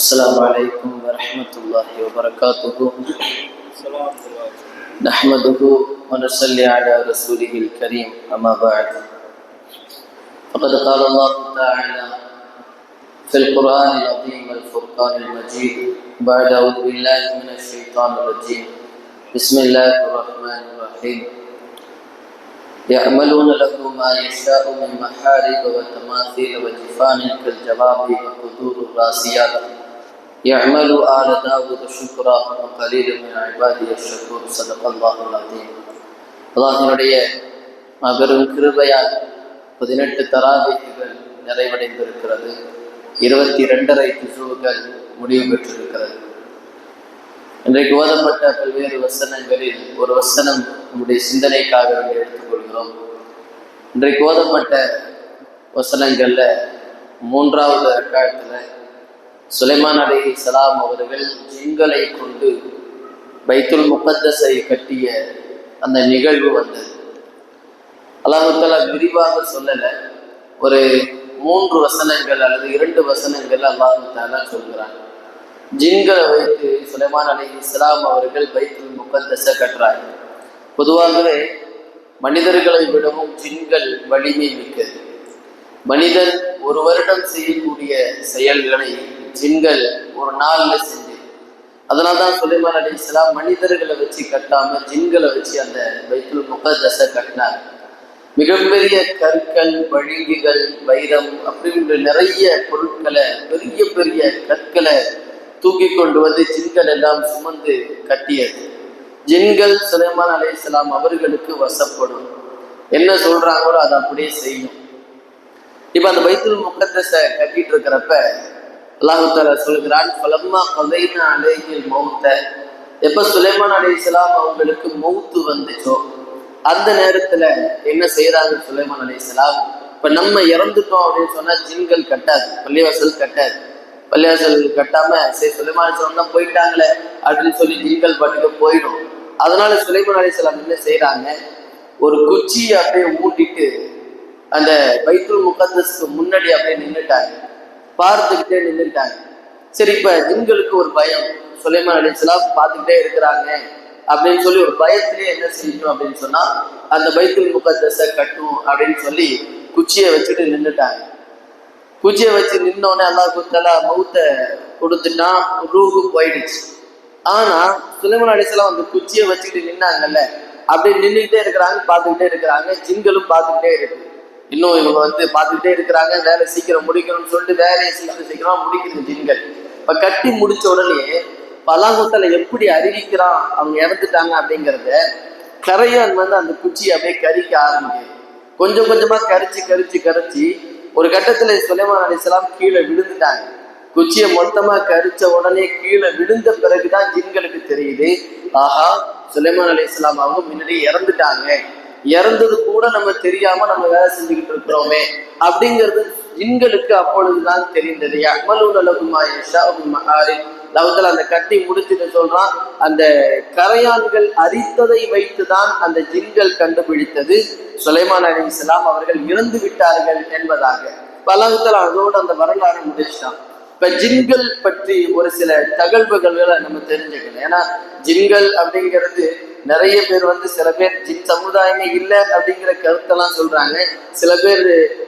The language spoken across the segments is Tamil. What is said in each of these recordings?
السلام عليكم ورحمة الله وبركاته. نحمده ونصلي على رسوله الكريم أما بعد. فقد قال الله تعالى في القرآن العظيم الفرقان المجيد بعد أعوذ بالله من الشيطان الرجيم بسم الله الرحمن الرحيم. يعملون له ما يشاء من محارب وتماثيل وجفان كالجواب وقدور الراسيات يعمل آل داود شكرا وقليل من عبادي الشكور. صدق الله العظيم. அல்லாஹ்வினுடைய மாபெரும் கிருபையால் 18 தராவீஹ்கள் நிறைவடைந்திருக்கிறது. 22.5 ஜுசுகள் முடிவு பெற்றிருக்கிறது. இன்றைக்கு ஓதப்பட்ட பல்வேறு வசனங்களில் ஒரு வசனம் நம்முடைய சிந்தனைக்காக வேண்டி எடுத்துக்கொள்கிறோம். இன்றைக்கு ஓதப்பட்ட வசனங்கள்ல 3வது ரக்காயத்துல சுலைமான் அலைஹிஸ்ஸலாம் அவர்கள் ஜின்களை கொண்டு பைத்துல் முகத்தஸை கட்டிய அந்த நிகழ்வு வந்தது. அல்லாஹ் தஆலா விரிவாக சொல்லல, ஒரு 3 வசனங்கள் அல்லது 2 வசனங்கள் அல்லாஹ் தஆலா சொல்கிறான். ஜின்களை வைத்து சுலைமான் அலைஹிஸ்ஸலாம் அவர்கள் பைத்துல் முகத்தஸை கட்டுறாங்க. பொதுவாகவே மனிதர்களை விடவும் ஜின்கள் வலிமை மிக்கது. மனிதன் ஒரு வருடம் செய்யக்கூடிய செயல்களை ஜின்கள் ஒரு நாள்ல செஞ்சு, அதனால்தான் சுலைமான் அலைஹிஸ்ஸலாம் மனிதர்களை வச்சு கட்டாம ஜின்களை வச்சு அந்த பைத்துல் முகத்தஸை கட்டினார். மிகப்பெரிய கற்கள், வழிகள், வைரம் அப்படின்ற நிறைய பொருட்களை, பெரிய பெரிய கற்களை தூக்கி கொண்டு வந்து ஜின்கள் எல்லாம் சுமந்து கட்டியது. ஜின்கள் சுலைமான் அலைஹிஸ்ஸலாம் அவர்களுக்கு வசப்படும், என்ன சொல்றாங்களோ அதை அப்படியே செய்யும். இப்ப அந்த பைத்துல் முகத்தஸை கட்டிட்டு இருக்கிறப்ப அல்லாஹ் தஆலா சொல்கிறான், ஃபலம்மா கதைனா அலைஹில் மௌத்த, எப்ப சுலைமான் அலைஹிஸ்ஸலாம் அவங்களுக்கு மௌத்து வந்துச்சோ அந்த நேரத்துல என்ன செய்யறாங்க சுலைமான் அலைஹிஸ்ஸலாம், இப்ப நம்ம இறந்துட்டோம் அப்படின்னு சொன்னா ஜின்கள் கட்டாது, பள்ளிவாசல் கட்டாது. பள்ளிவாசல் கட்டாம சரி சுலைமான் அலைஹிஸ்ஸலாம் தான் போயிட்டாங்களே அப்படின்னு சொல்லி ஜின்கள் பாட்டுக்கு போயிடும். அதனால சுலைமான் அலைஹிஸ்ஸலாம் என்ன செய்யறாங்க, ஒரு குச்சியை அப்படியே ஊட்டிட்டு அந்த பைத்துல் முகத்தஸ்க்கு முன்னாடி அப்படியே நின்றுட்டாங்க, பார்த்துக்கிட்டே நின்றுட்டாங்க. சரி, இப்ப ஜின்களுக்கு ஒரு பயம், சுலைமான் அலைஹிஸ்ஸலாம் பார்த்துக்கிட்டே இருக்கிறாங்க அப்படின்னு சொல்லி ஒரு பயத்திலே என்ன செய்யணும் அப்படின்னு சொன்னா அந்த பைத்துல் முகத்தஸை கட்டும் அப்படின்னு சொல்லி குச்சியை வச்சுட்டு நின்றுட்டாங்க. குச்சியை வச்சு நின்னோடனே அல்லாஹ் தஆலா மௌத்தை கொடுத்துட்டான், ரூஹு போயிடுச்சு. ஆனா சுலைமான் அலைஹிஸ்ஸலாம் அந்த குச்சியை வச்சுட்டு நின்னாங்கல்ல, அப்படி நின்றுகிட்டே இருக்கிறாங்க, பார்த்துக்கிட்டே இருக்கிறாங்க. ஜின்களும் பார்த்துக்கிட்டே இருக்கு. இன்னும் இவங்க பார்த்துக்கிட்டே இருக்கிறாங்க, வேலை சீக்கிரம் முடிக்கணும்னு சொல்லிட்டு வேலையை சீக்கிரம் முடிக்கிறது ஜின்கள். இப்ப கட்டி முடிச்ச உடனே அல்லாஹ் தஆலா எப்படி அறிவிக்கிறான் அவங்க இறந்துட்டாங்க அப்படிங்கிறத, கரையான் அந்த குச்சியை அப்படியே கரிக்க ஆரம்பிக்குது. கொஞ்சம் கொஞ்சமா கரிச்சு ஒரு கட்டத்துல சுலைமான் அலைஹிஸ்ஸலாம் கீழே விழுந்துட்டாங்க. குச்சியை மொத்தமா கரிச்ச உடனே கீழே விழுந்த பிறகுதான் ஜின்களுக்கு தெரியுது, ஆஹா சுலைமான் அலைஹிஸ்ஸலாம் அவங்க முன்னாடி இறந்துட்டாங்க, இறந்தது கூட நம்ம தெரியாம நம்ம வேலை செஞ்சுக்கிட்டு இருக்கிறோமே அப்படிங்கிறது ஜின்களுக்கு அப்பொழுதுதான் தெரிந்தது. யஅமலூன லஹு மா யஷாஉ மின் மஹாரிப். அந்த கட்டி முடிச்சுட்டு சொல்றான், அந்த கரையான்கள் அரித்ததை வைத்துதான் அந்த ஜின்கள் கண்டுபிடித்தது சுலைமான் அலைஹிஸ்ஸலாம் அவர்கள் இறந்து விட்டார்கள் என்பதாக. அல்லாஹ் அதோடு அந்த வரலாறு முடிச்சிட்டான். இப்ப ஜின்கள் பற்றி ஒரு சில தகவல்களை நம்ம தெரிஞ்சுக்கணும். ஏன்னா ஜின்கள் அப்படிங்கிறது நிறைய பேர் சில பேர் ஜின் சமுதாயமே இல்லை அப்படிங்கிற கருத்தெல்லாம் சொல்றாங்க, சில பேர்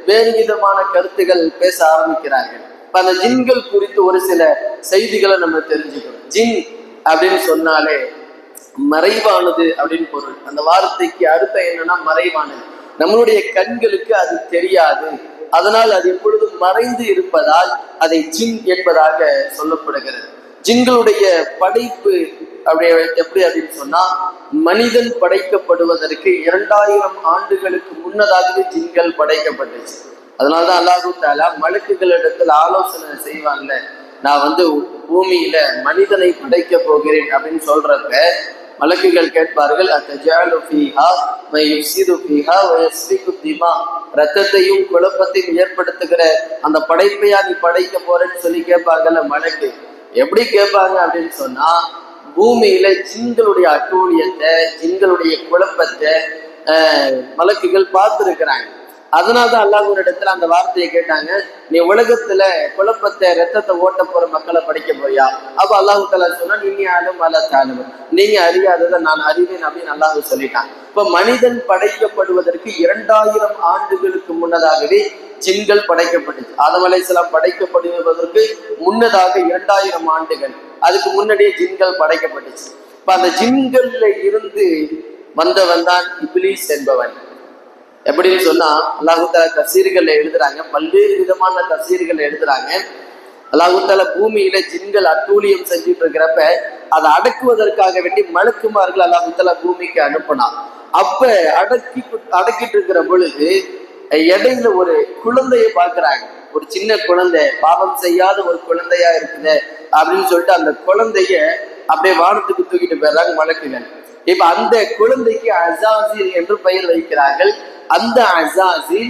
வேறு விதமான கருத்துகள் பேச ஆரம்பிக்கிறாங்க. அந்த ஜின்கள் குறித்து ஒரு சில செய்திகளை நம்ம தெரிஞ்சுக்கணும். ஜின் அப்படின்னு சொன்னாலே மறைவானது அப்படின்னு பொருள். அந்த வார்த்தைக்கு அர்த்தம் என்னன்னா மறைவானது. நம்மளுடைய கண்களுக்கு அது தெரியாது, அதனால் அது எப்பொழுதும் மறைந்து இருப்பதால் அதை ஜின் என்பதாக சொல்லப்படுகிறது. ஜின்களுடைய படைப்பு எப்படி அப்படின்னு சொன்னா, மனிதன் படைக்கப்படுவதற்கு 2000 ஆண்டுகளுக்கு முன்னதாகவே ஜின்கள் படைக்கப்பட்டுச்சு. அதனால்தான் அல்லாஹ் தஆலா மலக்குகளிடத்தில் ஆலோசனை செய்வாங்க, நான் பூமியில மனிதனை படைக்க போகிறேன் அப்படின்னு சொல்றப்ப மலக்குகள் கேட்பார்கள், அத்தஜஅலு ஃபீஹா மை யுஃப்ஸிது ஃபீஹா வ யஸ்ஃபிகு திமா, ரத்தத்தையும் குழப்பத்தையும் ஏற்படுத்துகிற அந்த படைப்பையா நீ படைக்க போறேன்னு சொல்லி கேட்பாங்கல்ல மலக்கு. எப்படி கேட்பாங்க அப்படின்னு சொன்னா, பூமியில ஜின்களுடைய அட்டூழியத்தை, ஜின்களுடைய குழப்பத்தை மலக்குகள் பார்த்துருக்கிறாங்க. அதனால்தான் அல்லாஹ் ஒரு இடத்துல அந்த வார்த்தையை கேட்டாங்க, நீ உலகத்துல குழப்பத்தை ரத்தத்தை ஓட்ட போற மக்களை படிக்க போறியா? அப்ப அல்லாஹு தஆலா சொன்னா, நீங்க ஆளும் அல்ல தானும், நீங்க அறியாததை நான் அறிவேன் அப்படின்னு அல்லாஹ் சொல்லிட்டான். இப்ப மனிதன் படைக்கப்படுவதற்கு 2000 ஆண்டுகளுக்கு முன்னதாகவே ஜின்கள் படைக்கப்பட்டுச்சு. ஆதம் அலைஹிஸ்ஸலாம் படைக்கப்படுவதற்கு முன்னதாக 2000 ஆண்டுகள் அதுக்கு முன்னாடியே ஜின்கள் படைக்கப்பட்டுச்சு. இப்ப அந்த ஜின்கள்ல இருந்து வந்தவன் தான் இப்லீஸ் என்பவன். எப்படின்னு சொன்னா அல்லாஹு தஆலா தஃசீர்கள்ல எழுதுறாங்க, பல்வேறு விதமான தஃசீர்கள்ல எழுதுறாங்க. அல்லாஹு தஆலா பூமியில ஜின்கள் அட்டூழியம் செஞ்சுட்டு இருக்கிறப்ப அதை அடக்குவதற்காக வேண்டி மலக்குமார்கள் அல்லாஹு தஆலா பூமிக்கு அனுப்பினான். அப்ப அடக்கிட்டு இருக்கிற பொழுது இடையில ஒரு குழந்தைய பாக்குறாங்க. ஒரு சின்ன குழந்தை, பாவம் செய்யாத ஒரு குழந்தையா இருக்குது அப்படின்னு சொல்லிட்டு அந்த குழந்தைய அப்படியே வானத்துக்கு தூக்கிட்டு போயிடுறாங்க மலக்குகள். இப்ப அந்த குழந்தைக்கு அஸாஸில் என்று பெயர் வைக்கிறார்கள். அந்த அஸாஸில்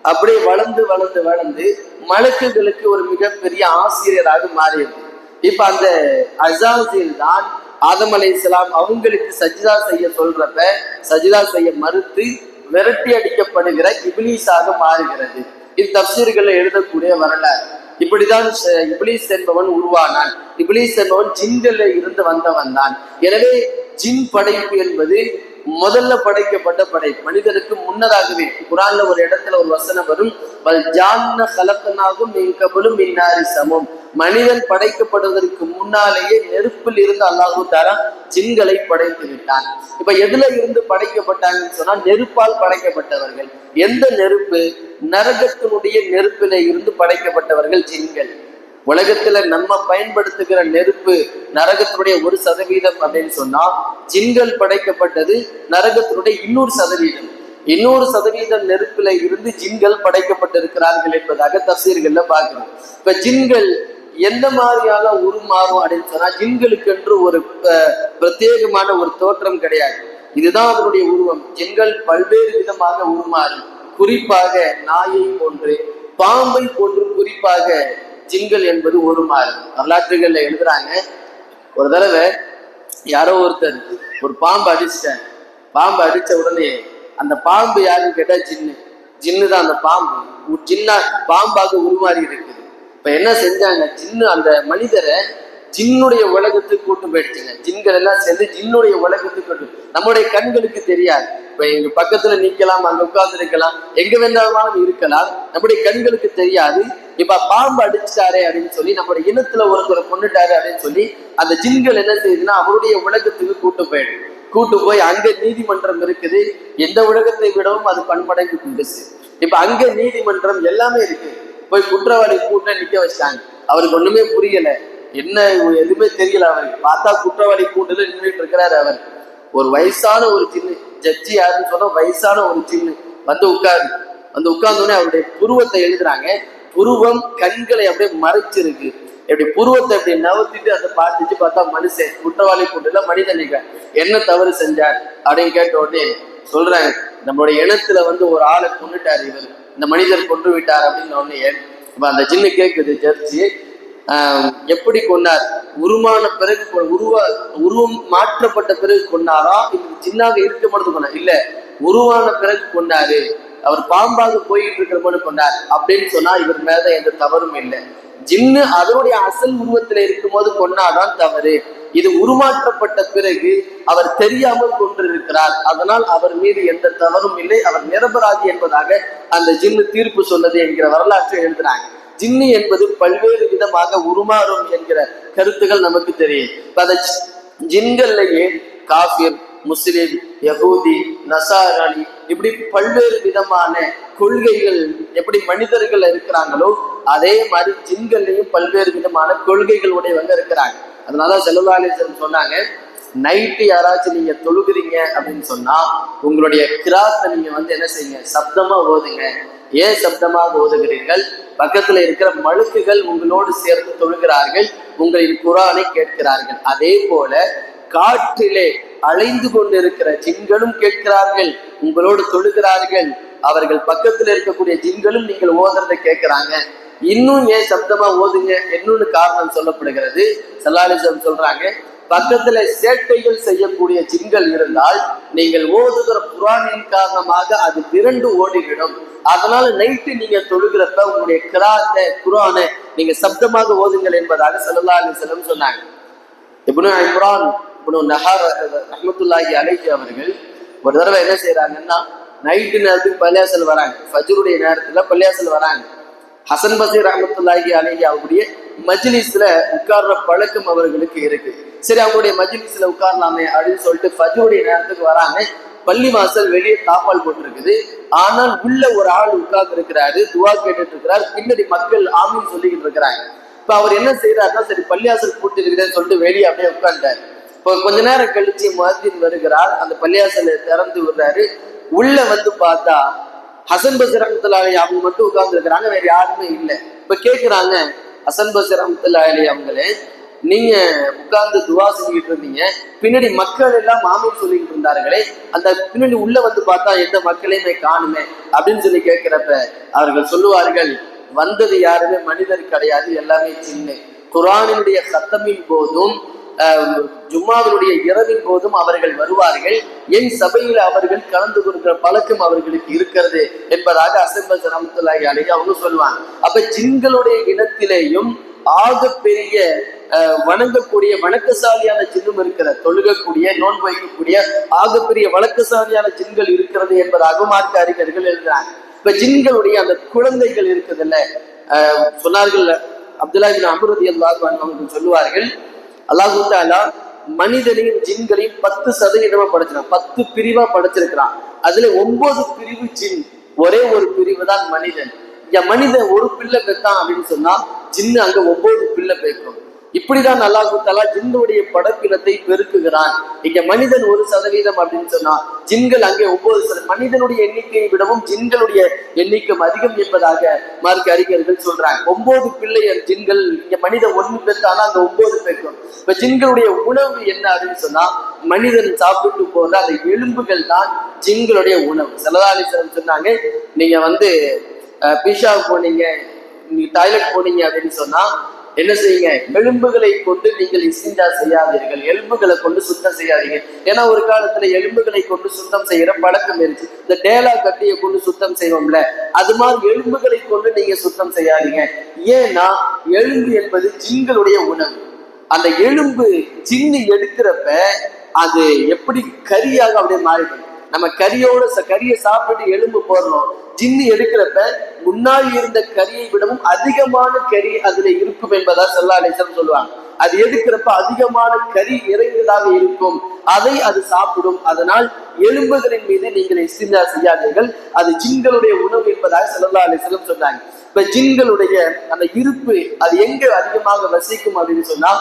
அப்படியே வளர்ந்து வளர்ந்து வளர்ந்து மலக்குகளுக்கு ஒரு மிகப்பெரிய ஆசிரியராக மாறியது. இப்ப அந்த அஸாஸில் தான் ஆதம் அலைஹிஸ்ஸலாம் அவங்களுக்கு சஜ்தா செய்ய சொல்றப்ப சஜ்தா செய்ய மறுத்து விரட்டி அடிக்கப்படுகிற இப்லீஸாக மாறுகிறது. இது தஃசீர்கள்ல எழுதக்கூடிய வரலாறு. இப்படிதான் இப்லீஸ் என்பவன் உருவானான். இப்லீஸ் என்பவன் ஜின்கள்ல இருந்து வந்தவன் தான். எனவே ஜின் படைப்பு என்பது முதல்ல படைக்கப்பட்ட படைப்பு. மனிதனுக்கு முன்னதாகவே குர்ஆன்ல ஒரு இடத்துல ஒரு வசனம் வரும், சமம், மனிதன் படைக்கப்படுவதற்கு முன்னாலேயே நெருப்பில் இருந்து அல்லாஹு தஆலா ஜின்களை படைத்து விட்டான். இப்ப எதுல இருந்து படைக்கப்பட்டாங்கன்னு சொன்னா நெருப்பால் படைக்கப்பட்டவர்கள். எந்த நெருப்பு? நரகத்தினுடைய நெருப்பில இருந்து படைக்கப்பட்டவர்கள் ஜின்கள். உலகத்துல நம்ம பயன்படுத்துகிற நெருப்பு நரகத்தினுடைய 1% அப்படின்னு சொன்னா, ஜின்கள் படைக்கப்பட்டது நரகத்தினுடைய 200%. 200% நெருப்பில இருந்து ஜின்கள் படைக்கப்பட்டிருக்கிறார்கள் என்பதாக தஃசீர்கள்ல பார்க்கிறோம். இப்ப ஜின்கள் எந்த மாதிரியான உருமாறும் அப்படின்னு சொன்னா, ஜின்களுக்கு என்று ஒரு பிரத்யேகமான ஒரு தோற்றம் கிடையாது. இதுதான் அதனுடைய உருவம். ஜின்கள் பல்வேறு விதமாக உருமாறும். குறிப்பாக நாயை போன்று, பாம்பை போன்று குறிப்பாக ஜின்கள் என்பது உருமாறு. வரலாற்றுகள்ல எழுதுறாங்க, ஒரு தடவை யாரோ ஒருத்தர் ஒரு பாம்பு அடிச்சிட்டார். பாம்பு அடிச்ச உடனே அந்த பாம்பு யாருன்னு கேட்டா ஜின்னு தான். அந்த பாம்பு ஜின்னா பாம்பாக உருமாறி இருக்குது. இப்ப என்ன செஞ்சாங்க, ஜின்னு அந்த மனிதரை ஜின்னுடைய உலகத்துக்கு கூட்டு போயிடுச்சுங்க. ஜின்கள் எல்லாம் சேர்ந்து ஜின்னுடைய உலகத்துக்கு கூட்டு. நம்முடைய கண்களுக்கு தெரியாது. இப்ப எங்க பக்கத்துல நிக்கலாம், அங்க உட்கார்ந்து இருக்கலாம், எங்க வேண்டாலும் இருக்கலாம், நம்முடைய கண்களுக்கு தெரியாது. இப்ப பாம்பு அடிச்சிட்டாரே அப்படின்னு சொல்லி, நம்முடைய இனத்துல ஒருத்தரை கொண்டுட்டாரு அப்படின்னு சொல்லி அந்த ஜின்கள் என்ன செய்யுதுன்னா அவருடைய உலகத்துக்கு கூட்டு போய் அங்க நீதிமன்றம் இருக்குது. எந்த உலகத்தை விடவும் அது பன்மடங்கு பெருசு. இப்ப அங்க நீதிமன்றம் எல்லாமே இருக்கு. போய் குற்றவாளி கூட்ட நிக்க வச்சிட்டாங்க. அவருக்கு ஒண்ணுமே புரியல, என்ன எதுவுமே தெரியல. அவருக்கு பார்த்தா குற்றவாளி கூண்டுல நின்றுட்டு இருக்கிறாரு. அவர் ஒரு வயசான ஒரு சின்ன ஜட்ஜி, யாருன்னு சொன்னா வயசான ஒரு சின்ன வந்து உட்கார்ந்தோடனே அவருடைய புருவத்தை எழுதுறாங்க. புருவம் கண்களை அப்படியே மறைச்சிருக்கு. எப்படி புருவத்தை அப்படி நவர்த்திட்டு அதை பார்த்துச்சு. பார்த்தா மனுஷன் குற்றவாளி கூண்டுல மனிதனிக என்ன தவறு செஞ்சார் அப்படின்னு கேட்ட உடனே சொல்றாங்க, நம்மளுடைய இனத்துல வந்து ஒரு ஆளை கொண்டுட்டார் இவர், இந்த மனிதர் கொண்டு விட்டார் அப்படின்னு உடனே இப்ப அந்த ஜின்னு கேட்குது, ஜட்ஜி எப்படி கொண்டார்? உருமான பிறகு உருவம் மாற்றப்பட்ட பிறகு கொண்டாரா, இது சின்னாக இருக்க மட்டும் கொண்டார்? இல்ல, உருவான பிறகு கொண்டாரு. அவர் பாம்பாக போயிட்டு இருக்கிற போது கொண்டார் அப்படின்னு சொன்னா இவர் மேல எந்த தவறும் இல்லை. ஜின்னு அதனுடைய அசல் உருவத்துல இருக்கும் போது கொண்டாதான் தவறு. இது உருமாற்றப்பட்ட பிறகு அவர் தெரியாமல் கொண்டிருக்கிறார், அதனால் அவர் மீது எந்த தவறும் இல்லை, அவர் நிரபராதி என்பதாக அந்த ஜின்னு தீர்ப்பு சொன்னது என்கிற வரலாற்றை எழுதுறாங்க. ஜின்னு என்பது பல்வேறு விதமாக உருமாறும் என்கிற கருத்துகள் நமக்கு தெரியும். அந்த ஜின்கள்லயே காஃபிர், முஸ்லிம், யகூதி, நசாரானி, இப்படி பல்வேறு விதமான கொள்கைகள் எப்படி மனிதர்கள் இருக்கிறாங்களோ அதே மாதிரி ஜின்கள்லையும் பல்வேறு விதமான கொள்கைகள் உடையவங்க இருக்கிறாங்க. அதனால ஸல்லல்லாஹு அலைஹி வஸல்லம் சொன்னாங்க, நைட்டு யாராச்சும் நீங்க தொழுகிறீங்க அப்படின்னு சொன்னா உங்களுடைய கிராத்தை நீங்க வந்து என்ன செய்யுங்க, சப்தமா ஓதுங்க. ஏன் சப்தமாக ஓதுகிறீர்கள்? பக்கத்துல இருக்கிற மழுக்குகள் உங்களோடு சேர்ந்து தொழுகிறார்கள், உங்களின் குர்ஆனை கேட்கிறார்கள். அதே போல காற்றிலே அலைந்து கொண்டிருக்கிற ஜின்களும் கேட்கிறார்கள், உங்களோடு தொழுகிறார்கள். அவர்கள் பக்கத்துல இருக்கக்கூடிய ஜின்களும் நீங்கள் ஓதுறதை கேட்கிறாங்க. இன்னும் ஏன் சப்தமா ஓதுங்க? இன்னொன்னு காரணம் சொல்லப்படுகிறது. ஸல்லல்லாஹு அலைஹி வஸல்லம் சொல்றாங்க, பக்கத்துல சேட்டைகள் செய்யக்கூடிய ஜின்கள் இருந்தால் நீங்கள் ஓதுகிற குர்ஆனின் காரணமாக அது விரண்டு ஓடிவிடும். அதனால நைட்டு நீங்க தொழுகிறப்ப உங்களுடைய குர்ஆனை நீங்க சப்தமாக ஓதுங்கள் என்பதாக ஸல்லல்லாஹு அலைஹி வஸல்லம் சொன்னாங்க. இப்னு இம்ரான் இப்னு நஹர் ரஹ்மத்துல்லாஹி அலைஹி அவர்கள் ஒரு தடவை என்ன செய்யறாங்கன்னா, நைட்டு நேரத்துக்கு பள்ளியாசல் வராங்க, ஃபஜ்ருடைய நேரத்துல பள்ளியாசல் வராங்க. ஹசன் பஸ்ரி ரஹ்மத்துல்லாஹி அலைஹி அவருடைய மஜ்லிஸ்ல உட்கார்ற பழக்கம் அவர்களுக்கு இருக்கு. சரி, அவங்களுடைய மஜ்லிஸ்ல உட்காரலாமே அப்படின்னு சொல்லிட்டு ஃபஜ்ருடைய நேரத்துக்கு வராங்க. பள்ளி வாசல் வெளியே தாப்பால் போட்டிருக்குது. ஆனால் உள்ள ஒரு ஆள் உட்கார்ந்து இருக்கிறாரு, துவா கேட்டுட்டு இருக்கிறார். பின்னாடி மக்கள் ஆமீன் சொல்லிக்கிட்டு இருக்கிறாங்க. இப்ப அவர் என்ன செய்யறாருன்னா, சரி பள்ளியாசல் பூட்டி இருக்குதுன்னு சொல்லிட்டு வெளியே அப்படியே உட்கார்ந்தாரு. இப்போ கொஞ்ச நேரம் கழிச்சு முஅத்தின் வருகிறார், அந்த பள்ளியாசலை திறந்து விடுறாரு. உள்ள வந்து பார்த்தா ஹசன் பஸ்ரி ரஹ்மத்துல்லாஹி அவங்க மட்டும் உட்கார்ந்து இருக்கிறாங்க, வேற யாருமே இல்லை. இப்ப கேட்கிறாங்க, ஹசன் பஸ்ரி ரஹ்மத்துல்லாஹி அவங்களே, நீங்க உட்கார்ந்து துவா செஞ்சுக்கிட்டு இருந்தீங்க, பின்னாடி மக்கள் எல்லாம் ஆமீன் சொல்லிக்கிட்டு இருந்தார்களே, அந்த பின்னாடி உள்ள வந்து பார்த்தா எந்த மக்களையுமே காணுமே அப்படின்னு சொல்லி கேட்கிறப்ப அவர்கள் சொல்லுவார்கள், வந்தது யாருமே மனிதர் கிடையாது, எல்லாமே சின்ன. குர்ஆனினுடைய சத்தமின் போதும் ஜும்மாவினுடைய இரவின் போதும் அவர்கள் வருவார்கள். என் சபையில் அவர்கள் கலந்து கொடுக்கிற பழக்கம் அவர்களுக்கு இருக்கிறது என்பதாக ஹசன் பஸ்ரி ரஹ்மத்துல்லாஹி அலைஹி அவங்க சொல்லுவாங்க. அப்ப ஜின்களுடைய இனத்திலேயும் ஆக பெரிய வணங்கக்கூடிய வணக்கசாலியான ஜின்னும் இருக்கிற, தொழுகக்கூடிய நோன்பு வைக்கக்கூடிய ஆகப்பெரிய வணக்கசாலியான ஜின்கள் இருக்கிறது என்பதாக மார்க்க அறிஞர்கள் எழுதுறாங்க. இப்ப ஜின்களுடைய அந்த குழந்தைகள் இருக்குதுல்ல, சொன்னார்கள் அப்துல்லாஹ் இப்னு அம்ர் ரலியல்லாஹு அன்ஹு அவர்கள் சொல்லுவார்கள், அல்லாஹ் தஆலா மனிதனையும் ஜின்களையும் 10% படைச்சிருக்கான், 10 பிரிவா படைச்சிருக்கிறான். அதுல 9 பிரிவு ஜின், ஒரே ஒரு பிரிவு தான் மனிதன். மனிதன் ஒரு பிள்ளை பெற்றான் அப்படின்னு சொன்னா ஜின்னு அங்க 9 பிள்ளை பெற்கும். இப்படிதான் அல்லாஹ் தஆலா ஜின்னுடைய படைப்பினத்தை பெருக்குகிறான். இங்க மனிதன் 1% அப்படின்னு சொன்னா ஜின்கள் அங்கே 9%. மனிதனுடைய எண்ணிக்கையை விடவும் ஜின்களுடைய எண்ணிக்கை அதிகம் என்பதாக மார்க்க அறிஞர்கள் சொல்றாங்க. 9 பிள்ளை ஜின்கள், இங்க மனிதன் 1 பெற்றானா அங்க 9 பெற்கும். இப்ப ஜின்களுடைய உணவு என்ன அப்படின்னு சொன்னா, மனிதன் சாப்பிட்டு போற அந்த எலும்புகள் தான் ஜின்களுடைய உணவு. ஸல்லல்லாஹு அலைஹி வஸல்லம் சொன்னாங்க, நீங்க பீஷா போனீங்க, நீங்க டாய்லெட் போனீங்க அப்படின்னு சொன்னா என்ன செய்யுங்க, எலும்புகளை கொண்டு நீங்கள் இஸ்திஞ்சா செய்யாதீர்கள், எலும்புகளை கொண்டு சுத்தம் செய்யாதீங்க. ஏன்னா ஒரு காலத்துல எலும்புகளை கொண்டு சுத்தம் செய்யற பழக்கம் இருக்கு. இந்த டேலா கட்டியை கொண்டு சுத்தம் செய்வோம்ல, அது மாதிரி எலும்புகளை கொண்டு நீங்க சுத்தம் செய்யாதீங்க. ஏன்னா எலும்பு என்பது ஜின்களுடைய உணவு. அந்த எலும்பு ஜின்னு எடுக்கிறப்ப அது எப்படி கரியாக அப்படியே மாறிடும். நம்ம கரியை சாப்பிட்டு எலும்பு போடுறோம், ஜின்னு எடுக்கிறப்ப முன்னால் இருந்த கரியை விடவும் அதிகமான கரி அதுல இருக்கும் என்பதா ஸல்லல்லாஹு அலைஹி வஸல்லம் சொல்லுவாங்க. அது எடுக்கிறப்ப அதிகமான கரி நிறைந்ததாக இருக்கும், அதை அது சாப்பிடும். அதனால் எலும்புகளின் மீது நீங்கள் இஸ்திஞ்சா செய்யாதீர்கள், அது ஜின்களுடைய உணவு என்பதாக ஸல்லல்லாஹு அலைஹி வஸல்லம் சொன்னாங்க. இப்ப ஜின்களுடைய அந்த இருப்பு அது எங்க அதிகமாக வசிக்கும் அப்படின்னு சொன்னா,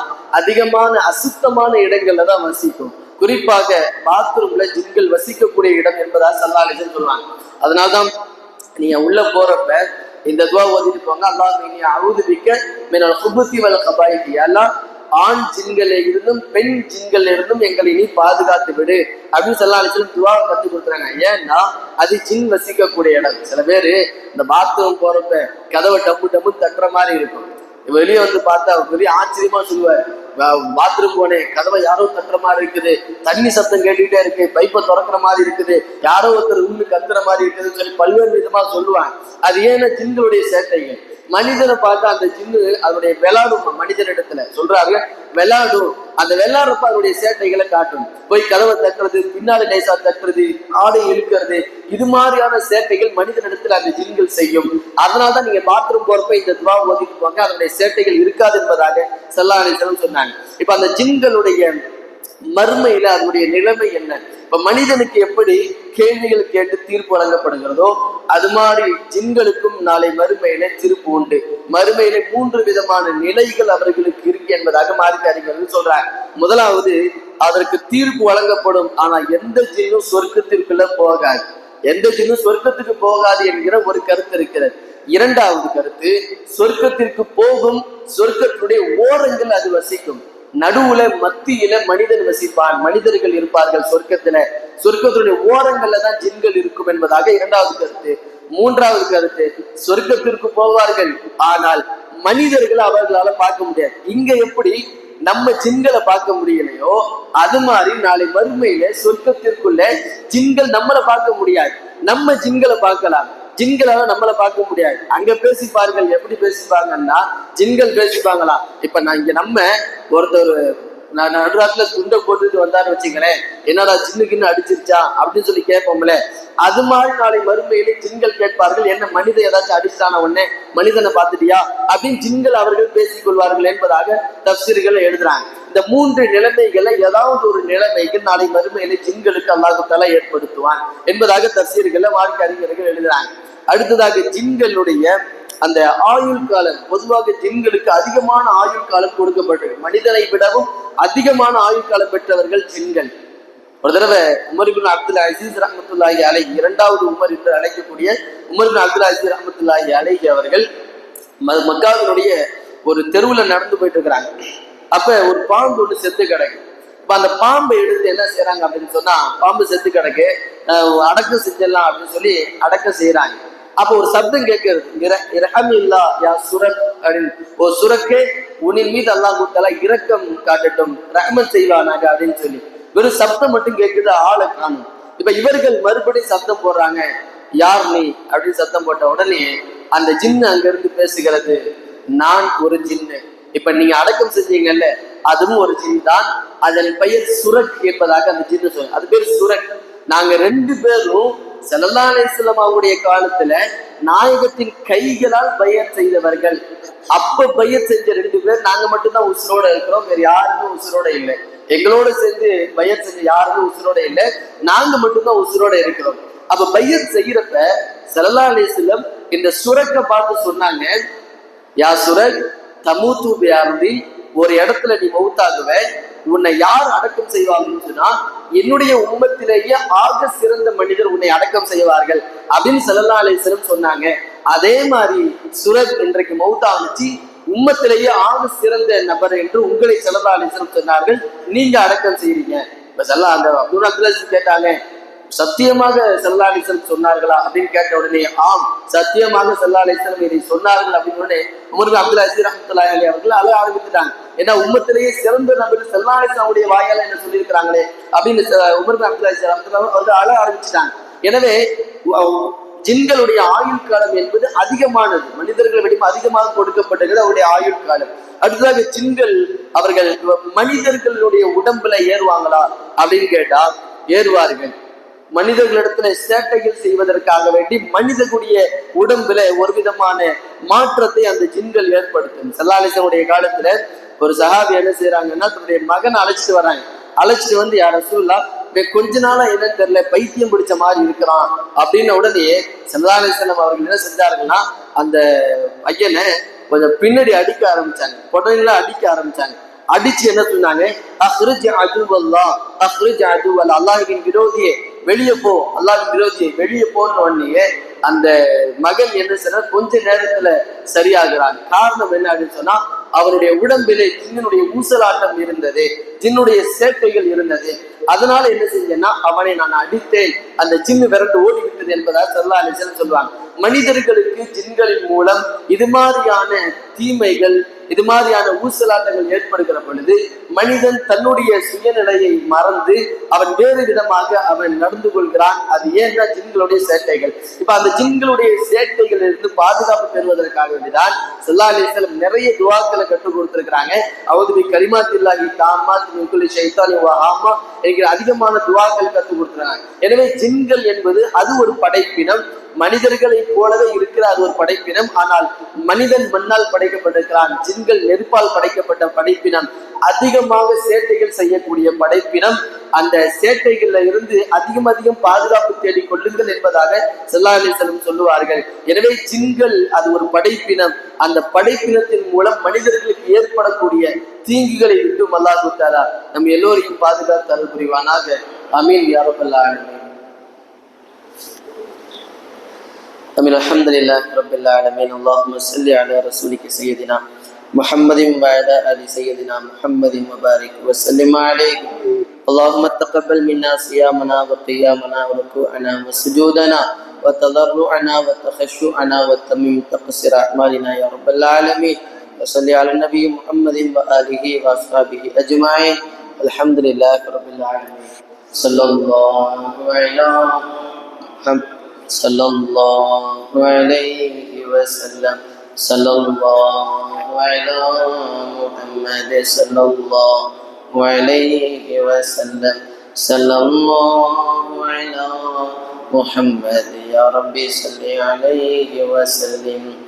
அதிகமான அசுத்தமான இடங்கள்ல தான் வசிக்கும். குறிப்பாக பாத்ரூம்ல ஜின்கள் வசிக்கக்கூடிய இடம் என்பதா ஸல்லல்லாஹு அலைஹி வஸல்லம் சொல்லுவாங்க. அதனால்தான் நீங்க உள்ள போறப்ப இந்த துவா ஓதிட்டு போங்க, அல்லாஹ் இன்னி அஊது பிக்க மினல் குபுஸி வல் கபாயிஸி, அல்லாஹ் ஆண் ஜின்களில் இருந்தும் பெண் ஜின்களில் இருந்தும் எங்களை நீ பாதுகாத்து விடு அப்படின்னு ஸல்லல்லாஹு அலைஹி வஸல்லம் துவா கற்றுக் கொடுக்குறாங்க. ஏன்னா அது ஜின் வசிக்கக்கூடிய இடம். சில பேரு இந்த பாத்ரூம் போறப்ப கதவை டப்பு டப்பு தட்டுற மாதிரி இருக்கும். வெளியே வந்து பார்த்தா பெரிய ஆச்சரியமா சொல்லுவார், பாத்ரூம் போனேன், கதவை யாரோ தட்டுற மாதிரி இருக்குது, தண்ணி சத்தம் கேட்டுக்கிட்டே இருக்கு, பைப்பை திறக்கிற மாதிரி இருக்குது, யாரோ ஒருத்தர் உள்ள கத்துற மாதிரி இருக்குதுன்னு சொல்லி பல்வேறு விதமா சொல்லுவாங்க. அது ஏன்னா ஜின்களுடைய சேட்டைகள். மனிதனை பார்த்தா அந்த ஜின்னு அதனுடைய விளையாடும், மனிதனிடத்துல சொல்றாங்க விளையாடும், அந்த விளையாடுறப்ப அதனுடைய சேட்டைகளை காட்டும். போய் கதவை தட்டுறது, பின்னாடி லேசா தட்டுறது, ஆடை இழுக்கிறது, இது மாதிரியான சேட்டைகள் மனிதனிடத்துல அந்த ஜின்கள் செய்யும். அதனாலதான் நீங்க பாத்ரூம் போறப்ப இந்த துவா ஓதிட்டு போங்க, அதனுடைய சேட்டைகள் இருக்காது என்பதாக ஸல்லல்லாஹு அலைஹி வஸல்லம் சொன்னாங்க. இப்ப அந்த ஜின்களுடைய மர்மையில அதனுடைய நிலைமை என்ன? இப்ப மனிதனுக்கு எப்படி கேள்விகள் கேட்டு தீர்ப்பு வழங்கப்படுகிறதோ அது மாதிரி ஜின்களுக்கும் நாளை மறுமையில தீர்ப்பு உண்டு. மறுமையில 3 விதமான நிலைகள் அவர்களுக்கு இருக்கு என்பதாக மார்க்க அறிஞர்கள் சொல்றாங்க. முதலாவது, அதற்கு தீர்ப்பு வழங்கப்படும், ஆனா எந்த ஜின்னும் சொர்க்கத்திற்குள்ள போகாது, எந்த ஜின்னும் சொர்க்கத்துக்கு போகாது என்கிற ஒரு கருத்து இருக்கிறது. இரண்டாவது கருத்து, சொர்க்கத்திற்கு போகும், சொர்க்கத்துடைய ஓரங்கள் அது வசிக்கும், நடுவுல மத்தியில மனிதன் வசிப்பான், மனிதர்கள் இருப்பார்கள் சொர்க்கத்துல, சொர்க்கத்துடைய ஓரங்கள்ல தான் ஜின்கள் இருக்கும் என்பதாக இரண்டாவது கருத்து. மூன்றாவது கருத்து, சொர்க்கத்திற்கு போவார்கள் ஆனால் மனிதர்கள் அவர்களால பார்க்க முடியாது. இங்க எப்படி நம்ம ஜின்களை பார்க்க முடியலையோ அது மாதிரி நாளை மறுமையில சொர்க்கத்திற்குள்ள ஜின்கள் நம்மளை பார்க்க முடியாது, நம்ம ஜின்களை பார்க்கலாம். ஜின்களால நம்மளை பார்க்க முடியாது. அங்க பேசிப்பார்கள், எப்படி பேசிப்பாங்கன்னா ஜின்கள் பேசிப்பாங்களாம். இப்ப நான் இங்க நம்ம ஒருத்தர் நான் நடுராத்துல துண்டை போட்டுட்டு வந்தான்னு வச்சுங்களேன், என்னடா ஜின்னுக்குன்னு அடிச்சிருச்சா அப்படின்னு சொல்லி கேட்போம்ல, அது மாதிரி நாளை மறுமையிலே ஜின்கள் கேட்பார்கள், என்ன மனிதன் ஏதாச்சும் அடிச்சிட்டான உடனே மனிதனை பார்த்துட்டியா அப்படின்னு ஜின்கள் அவர்கள் பேசிக் கொள்வார்கள் என்பதாக தப்சீர்கள் எழுதுறாங்க. இந்த 3 நிலைமைகளை ஏதாவது ஒரு நிலைமைக்கு நாளை மறுமையிலே ஜின்களுக்கு அல்லாஹ் தஆலா ஏற்படுத்துவான் என்பதாக தப்சீர்களை மார்க்க அறிஞர்கள் எழுதுறாங்க. அடுத்ததாக ஜின்களுடைய அந்த ஆயுள் காலம், பொதுவாக ஜின்களுக்கு அதிகமான ஆயுள் காலம் கொடுக்கப்பட்டது. மனிதனை விடவும் அதிகமான ஆயுள் காலம் பெற்றவர்கள் ஜின்கள். ஒரு தடவை உமர் இப்னு அப்துல் அசீஸ் ரஹ்மத்துல்லாஹி அலைஹி, 2வது உமர் என்று அழைக்கக்கூடிய உமர் இப்னு அப்துல் அசீஸ் ரஹ்மத்துல்லாஹி அலைஹி அவர்கள் மக்காவினுடைய ஒரு தெருவுல நடந்து போயிட்டு இருக்கிறாங்க. அப்ப ஒரு பாம்பு ஒன்று செத்து கிடக்கு. இப்ப அந்த பாம்பை எடுத்து என்ன செய்யறாங்க அப்படின்னு சொன்னா, பாம்பு செத்து கிடக்கு, அடக்கம் செஞ்சிடலாம் அப்படின்னு சொல்லி அடக்கம் செய்யறாங்க. அப்போ ஒரு சப்தம் கேட்கிறது, இரஹமில்லா யா சுரக் அப்படின்னு, ஓ சுரக்கே உன்னின் மீது அல்லாஹ் தஆலா இரக்கம் காட்டட்டும், ரஹ்மத் செய்வானாக அப்படின்னு சொல்லி வெறும் சப்தம் மட்டும் கேட்குது, ஆளை காணும். இப்ப இவர்கள் மறுபடியும் சப்தம் போடுறாங்க, யார் நீ அப்படின்னு சத்தம் போட்ட உடனே அந்த ஜின்னு அங்க இருந்து பேசுகிறது, நான் ஒரு ஜின்னு, இப்ப நீங்க அடக்கம் செஞ்சீங்கல்ல அதுவும் ஒரு ஜின் தான், அதன் பெயர் சுரக் என்பதாக அந்த ஜின்னு சொல்ல, அது பேர் சுரக். நாங்க 2 பேரும் ஸல்லல்லாஹு அலைஹி வஸல்லம் அவருடைய காலத்துல நாயகத்தின் கைகளால் பையத் செய்தவர்கள். அப்ப பையத் செஞ்ச 2 பேர் நாங்க மட்டும்தான் உசுரோட இருக்கிறோம், வேற யாருமே உசுரோட இல்லை. எங்களோட சேர்ந்து பையத் செஞ்ச யாருமே உசுரோட இல்லை, நாங்க மட்டும்தான் உசுரோட இருக்கிறோம். அப்ப பையத் செய்யறப்ப ஸல்லல்லாஹு அலைஹி வஸல்லம் இந்த சுரக்கை பார்த்து சொன்னாங்க, யா சுரக் தமூது பிஅர்தி, ஒரு இடத்துல நீ மௌத்தாகுவ, உன்னை யார் அடக்கம் செய்வாங்கன்னு சொன்னா என்னுடைய உம்மத்திலேயே ஆக சிறந்த மனிதர் உன்னை அடக்கம் செய்வார்கள் அப்படின்னு ஸல்லல்லாஹு அலைஹி வஸல்லம் சொன்னாங்க. அதே மாதிரி சுரக் இன்றைக்கு மௌத்தாவுச்சு, உம்மத்திலேயே ஆக சிறந்த நபர் என்று உங்களை ஸல்லல்லாஹு அலைஹி வஸல்லம் சொன்னார்கள், நீங்க அடக்கம் செய்றீங்க. இப்ப அந்த அப்துல் அப்துல் கேட்டாங்க, சத்தியமாக ஸல்லல்லாஹு அலைஹி வஸல்லம் சொன்னார்களா அப்படின்னு கேட்ட உடனே ஆம் சத்தியமாக ஸல்லல்லாஹு அலைஹி வஸல்லம் இதை சொன்னார்கள் அப்படின்னு உடனே உமர் இப்னு அப்துல் அசீஸ் ரஹ்மத்துல்லாஹி அலைஹி அவர்கள் அழ ஆரம்பித்துட்டாங்க. ஏன்னா உம்மத்திலேயே சிறந்த நபர் ஸல்லல்லாஹு அலைஹி வஸல்லம் உடைய வாயால என்ன சொல்லியிருக்கிறாங்களே அப்படின்னு உமர் இப்னு அப்துல் அசீஸ் ரஹ்மத்துல்லாஹி அவர்கள் அழ ஆரம்பிச்சுட்டாங்க. எனவே ஜின்களுடைய ஆயுள் காலம் என்பது அதிகமானது, மனிதர்களை விட அதிகமாக கொடுக்கப்பட்டது அவருடைய ஆயுள் காலம். அடுத்ததாக ஜின்கள் அவர்கள் மனிதர்களுடைய உடம்புல ஏறுவாங்களா அப்படின்னு கேட்டா ஏறுவார்கள். மனிதர்களிடத்துல சேட்டைகள் செய்வதற்காக வேண்டி மனிதனுடைய உடம்புல ஒரு விதமான மாற்றத்தை அந்த ஜின்கள் ஏற்படுத்தும். ஸல்லல்லாஹு அலைஹி வஸல்லம் உடைய காலத்துல ஒரு சஹாபி என்ன செய்யறாங்கன்னா, தன்னுடைய மகனை அழைச்சிட்டு வராங்க. அழைச்சிட்டு வந்து, யா ரசூலுல்லாஹ் கொஞ்ச நாளா என்னன்னு தெரியல, பைத்தியம் பிடிச்ச மாதிரி இருக்கிறான் அப்படின்னு உடனே ஸல்லல்லாஹு அலைஹி வஸல்லம் அவர்கள் என்ன செஞ்சாருங்கன்னா, அந்த பையனை கொஞ்சம் பின்னாடி அடிக்க ஆரம்பிச்சாங்க, புடவைகளை அடிக்க ஆரம்பிச்சாங்க. அடிச்சு என்ன சொன்னாங்க, அஹ்ரிஜ் அதுவல்லாஹ், அஹ்ரிஜ் அதுவல்லாஹ், அல்லாஹ்வின் விரோதியே வெளியே போ, அல்லாஹ்வின் விரோதியை வெளியே போன உடனே அந்த மகன் என்ன சொன்னா கொஞ்ச நேரத்துல சரியாகிறான். காரணம் என்ன அப்படின்னு சொன்னா, அவருடைய உடம்பிலே ஜின்னுடைய ஊசலாட்டம் இருந்தது, ஜின்னுடைய சேட்டைகள் இருந்தது. அதனால என்ன செஞ்சேன்னா அவனை நான் அடித்தேன், அந்த ஜின்னு விரண்டு ஓடிவிட்டது என்பதாக ஸல்லல்லாஹு அலைஹி வஸல்லம் சொல்லுவாங்க. மனிதர்களுக்கு ஜின்களின் மூலம் இது மாதிரியான தீமைகள், இது மாதிரியான ஊசலாட்டங்கள் ஏற்படுகிற பொழுது மனிதன் தன்னுடைய சுயநிலையை மறந்து அவன் வேறு விதமாக அவன் நடந்து கொள்கிறான். அது ஏன்னா ஜின்களுடைய சேட்டைகள். இப்ப அந்த ஜின்களுடைய சேட்டைகள் இருந்து பாதுகாப்பு பெறுவதற்காக வேண்டிதான் ஸல்லல்லாஹு அலைஹி வஸல்லம் நிறைய துஆக்களை கற்றுக் கொடுத்திருக்கிறாங்க. அவுது பி கலிமாத்தில்லாஹி தாம்மாத் மின் குல்லி ஷைத்தானின் வ ஹாமா என்கிற அதிகமான துஆக்கள் கற்றுக் கொடுத்திருக்காங்க. எனவே ஜின்கள் என்பது அது ஒரு படைப்பினம், மனிதர்களை போலவே இருக்கிற அது ஒரு படைப்பினம். ஆனால் மனிதன் மண்ணால் படைக்கப்பட்டிருக்கிறான், ஜின்கள் நெருப்பால் படைக்கப்பட்ட படைப்பினம், அதிகமாக சேட்டைகள் செய்யக்கூடிய படைப்பினம். அந்த சேட்டைகள்ல இருந்து அதிகம் பாதுகாப்பு தேடிக் கொள்ளுங்கள் என்பதாக ஸல்லல்லாஹு அலைஹி வஸல்லம் சொல்லுவார்கள். எனவே ஜின்கள் அது ஒரு படைப்பினம், அந்த படைப்பினத்தின் மூலம் மனிதர்களுக்கு ஏற்படக்கூடிய தீங்குகளை விட்டு அல்லாஹ் தஆலா நம் எல்லோரையும் பாதுகாத்து அருள் புரிவானாக. ஆமீன் யா ரப்பல் ஆலமீன். آمين. الحمد لله رب العالمين. اللهم صل على رسولك سيدنا محمد وعلى آل سيدنا محمد وبارك وسلم عليه. اللهم تقبل منا صيامنا وقيامنا وركوعنا وسجودنا وتضرعنا وتخشعنا وتمم تقصير أعمالنا يا رب العالمين. وصل على النبي محمد وآله وأصحابه أجمعين. الحمد لله رب العالمين. صلى الله على محمد صلى الله عليه وسلم. صلى الله على محمد صلى الله عليه وسلم. صلى الله على محمد. يا ربي صل عليه وسلم.